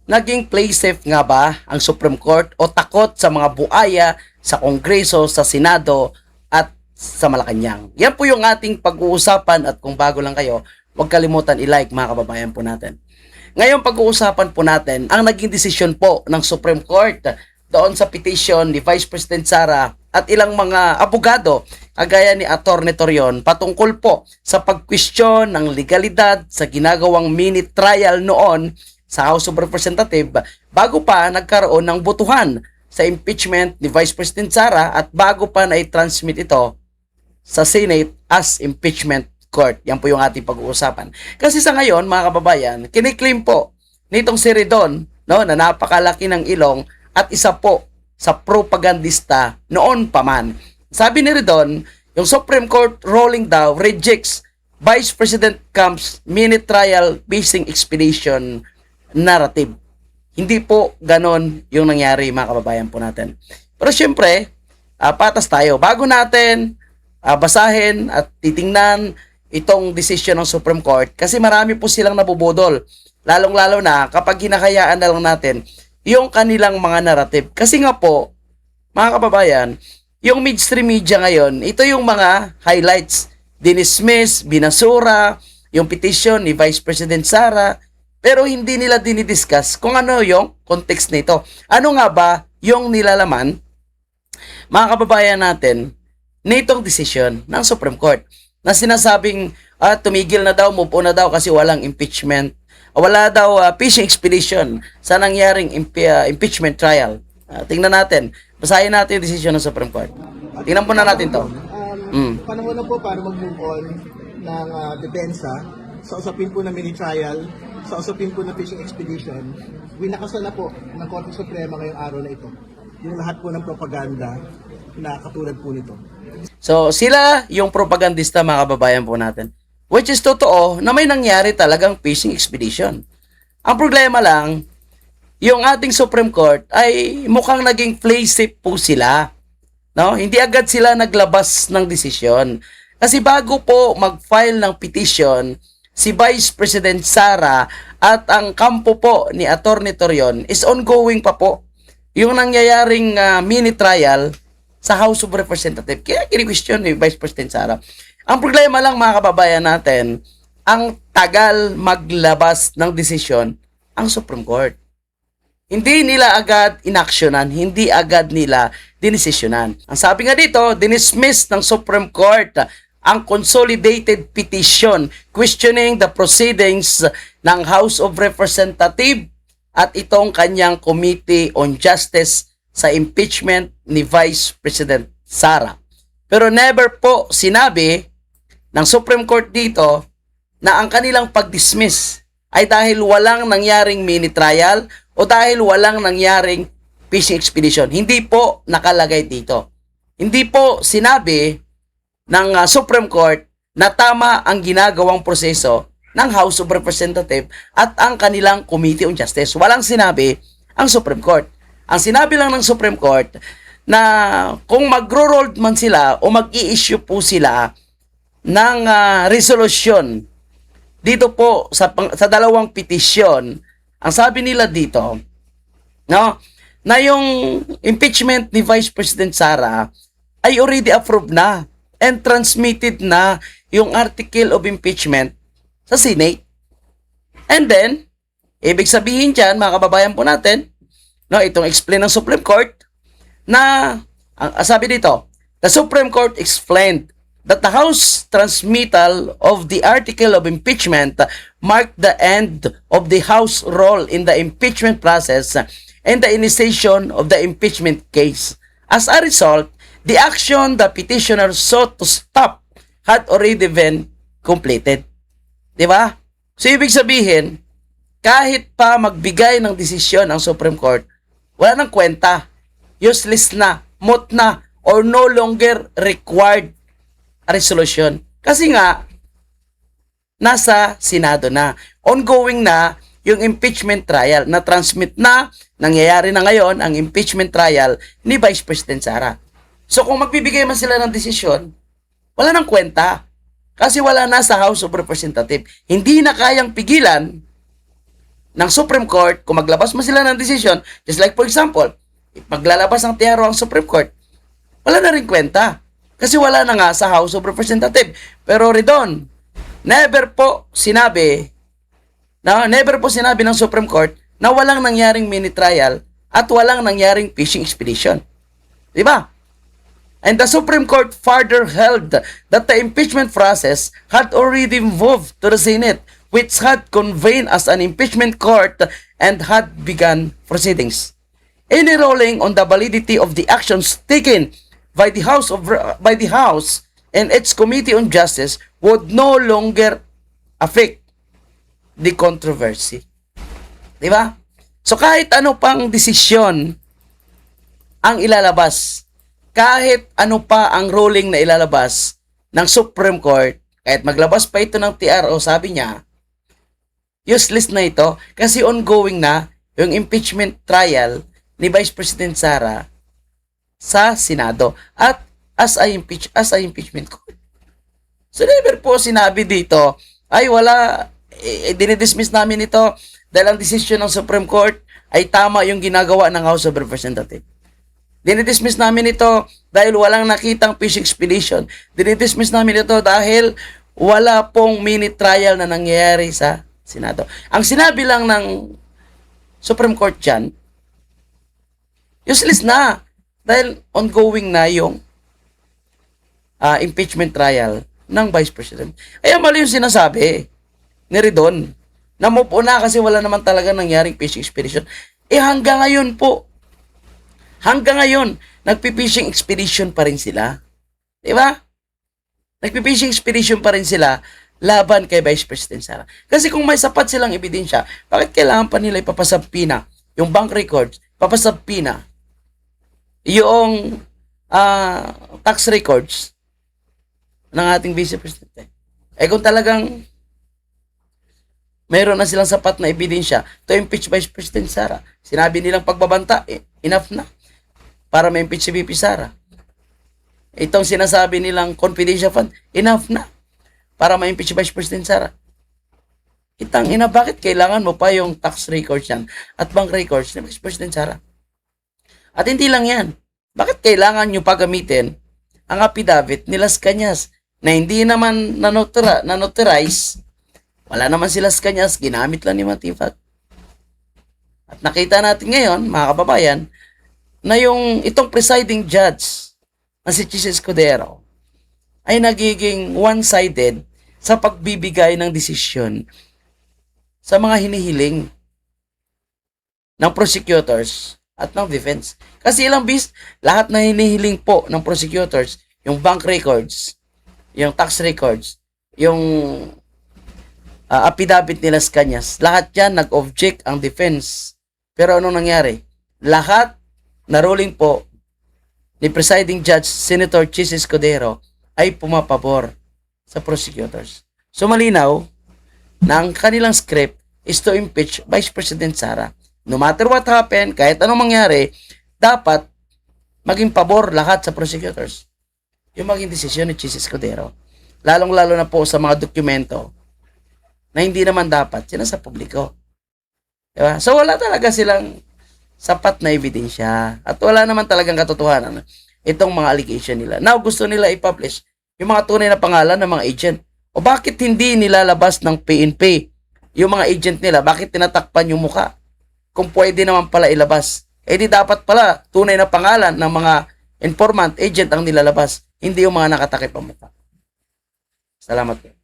Naging play safe nga ba ang Supreme Court o takot sa mga buaya sa Kongreso, sa Senado at sa Malacanang? Yan po yung ating pag-uusapan at kung bago lang kayo, huwag kalimutan i-like mga kababayan po natin. Ngayon pag-uusapan po natin ang naging desisyon po ng Supreme Court doon sa petition ni Vice President Sara at ilang mga abogado kagaya ni Atty. Torion patungkol po sa pag-question ng legalidad sa ginagawang mini trial noon sa House of Representatives bago pa nagkaroon ng botohan sa impeachment ni Vice President Sara at bago pa na i-transmit ito sa Senate as impeachment court. Yan po yung ating pag-uusapan. Kasi sa ngayon, mga kababayan, kiniklaim po nitong si Ridon, no, na napakalaki ng ilong at isa po sa propagandista noon pa man. Sabi ni Ridon, yung Supreme Court ruling daw rejects Vice President Camp's mini trial basing expedition narrative. Hindi po ganon yung nangyari mga kababayan po natin. Pero syempre, patas tayo. Bago natin basahin at titingnan itong decision ng Supreme Court, kasi marami po silang nabubudol. Lalong-lalo na kapag hinahayaan na lang natin yung kanilang mga narrative. Kasi nga po, mga kababayan, yung mainstream media ngayon, ito yung mga highlights. Dinismiss, binasura, yung petition ni Vice President Sara, pero hindi nila dinidiscuss kung ano yung context nito. Ano nga ba yung nilalaman, mga kababayan natin, nitong decision ng Supreme Court na sinasabing tumigil na daw, move on na daw kasi walang impeachment. Wala daw fishing expedition sa nangyaring impeachment trial. Tingnan natin. Basahin natin yung decision ng Supreme Court. Tingnan po na natin to. Panahon na po para mag-move on ng depensa sa usapin po na mini-trial, sa usapin po na fishing expedition. Winakasan na po ng Korte Suprema ngayong araw na ito yung lahat po ng propaganda na katulad po nito. So, sila yung propagandista mga kababayan po natin. Which is totoo na may nangyari talagang fishing expedition. Ang problema lang, yung ating Supreme Court ay mukhang naging play safe po sila. No? Hindi agad sila naglabas ng desisyon. Kasi bago po mag-file ng petition, si Vice President Sara at ang kampo po ni Atty. Torion is ongoing pa po yung nangyayaring mini trial sa House of Representatives. Kaya kini-question ni Vice President Sara. Ang problema lang mga kababayan natin, ang tagal maglabas ng desisyon ang Supreme Court. Hindi nila agad inaksyonan, hindi agad nila dinesisyonan. Ang sabi nga dito, dinismiss ng Supreme Court ang consolidated petition questioning the proceedings ng House of Representatives at itong kanyang Committee on Justice sa impeachment ni Vice President Sara. Pero never po sinabi ng Supreme Court dito na ang kanilang pag-dismiss ay dahil walang nangyaring mini trial o dahil walang nangyaring fishing expedition. Hindi po nakalagay dito. Hindi po sinabi ng Supreme Court na tama ang ginagawang proseso ng House of Representatives at ang kanilang Committee on Justice. Walang sinabi ang Supreme Court. Ang sinabi lang ng Supreme Court na kung magro-roll man sila o mag-i-issue po sila ng resolution dito po sa dalawang petisyon, ang sabi nila dito, no, na yung impeachment ni Vice President Sara ay already approved na and transmitted na yung article of impeachment sa Senate. And then, ibig sabihin dyan, mga kababayan po natin, no, itong explain ng Supreme Court, na, sabi dito, the Supreme Court explained that the House transmittal of the article of impeachment marked the end of the House role in the impeachment process and the initiation of the impeachment case. As a result, the action the petitioner sought to stop had already been completed. Diba? So, ibig sabihin, kahit pa magbigay ng desisyon ang Supreme Court, wala nang kwenta, useless na, moot na, or no longer required a resolution. Kasi nga, nasa Senado na. Ongoing na yung impeachment trial, na transmit na, nangyayari na ngayon ang impeachment trial ni Vice President Sara. So, kung magbibigay man sila ng desisyon, wala nang kwenta. Kasi wala na sa House of Representatives. Hindi na kayang pigilan ng Supreme Court, kung maglabas man sila ng decision, just like for example, maglalabas ng TRO ang Supreme Court, wala na rin kwenta. Kasi wala na nga sa House of Representatives. Pero Ridon, never po sinabi ng Supreme Court na walang nangyaring mini trial at walang nangyaring fishing expedition. Di ba? And the Supreme Court further held that the impeachment process had already moved to the Senate, which had convened as an impeachment court and had begun proceedings. Any ruling on the validity of the actions taken by the House and its Committee on Justice would no longer affect the controversy. Di ba? So kahit ano pang desisyon ang ilalabas, kahit ano pa ang ruling na ilalabas ng Supreme Court, kahit maglabas pa ito ng TRO, sabi niya, useless na ito kasi ongoing na yung impeachment trial ni Vice President Sara sa Senado at as a impeachment court. So never po sinabi dito, ay wala, dinidismiss namin ito dahil ang desisyon ng Supreme Court ay tama yung ginagawa ng House of Representatives. Dinidismiss namin ito dahil walang nakitang fishing expedition. Dinidismiss namin ito dahil wala pong mini trial na nangyayari sa Senado. Ang sinabi lang ng Supreme Court dyan, useless na dahil ongoing na yung impeachment trial ng Vice President. Kaya mali yung sinasabi ni Ridon na move on na kasi wala naman talaga nangyaring fishing expedition. Hanggang ngayon, nagpi-fishing expedition pa rin sila. Di ba? Nagpi-fishing expedition pa rin sila laban kay Vice President Sara. Kasi kung may sapat silang ebidensya, bakit kailangan pa nila ipapasapi na yung bank records, papasapi na yung tax records ng ating Vice President? Kung talagang mayroon na silang sapat na ebidensya to impeach Vice President Sara, sinabi nilang pagbabanta, enough na para ma-impeach si VP Sara. Itong sinasabi nilang confidential fund, enough na para ma-impeach si Vice President Sara. Itang ina, bakit kailangan mo pa yung tax records yan at bank records ni Vice President Sara? At hindi lang yan. Bakit kailangan nyo pa gamitin ang affidavit ni Las Cañas na hindi naman nanotarize? Wala naman si Las Cañas, ginamit lang ni Matifat. At nakita natin ngayon, mga kababayan, na yung itong presiding judge na si Chis Escudero ay nagiging one-sided sa pagbibigay ng desisyon sa mga hinihiling ng prosecutors at ng defense. Kasi lahat na hinihiling po ng prosecutors, yung bank records, yung tax records, yung affidavit ni Las Cañas, lahat yan nag-object ang defense. Pero anong nangyari? Lahat na ruling po ni Presiding Judge Senator Chis Escudero ay pumapabor sa prosecutors. So malinaw na ang kanilang script is to impeach Vice President Sara. No matter what happen, kahit anong mangyari, dapat maging pabor lahat sa prosecutors. Yung maging desisyon ni Chis Escudero. Lalong-lalo na po sa mga dokumento na hindi naman dapat sa publiko. Diba? So wala talaga silang sapat na ebidensya at wala naman talagang katotohanan itong mga allegation nila. Now, gusto nila i-publish yung mga tunay na pangalan ng mga agent. O bakit hindi nilalabas ng PNP yung mga agent nila? Bakit tinatakpan yung muka? Kung pwede naman pala ilabas. Di dapat pala tunay na pangalan ng mga informant, agent ang nilalabas. Hindi yung mga nakatakip ang muka. Salamat po.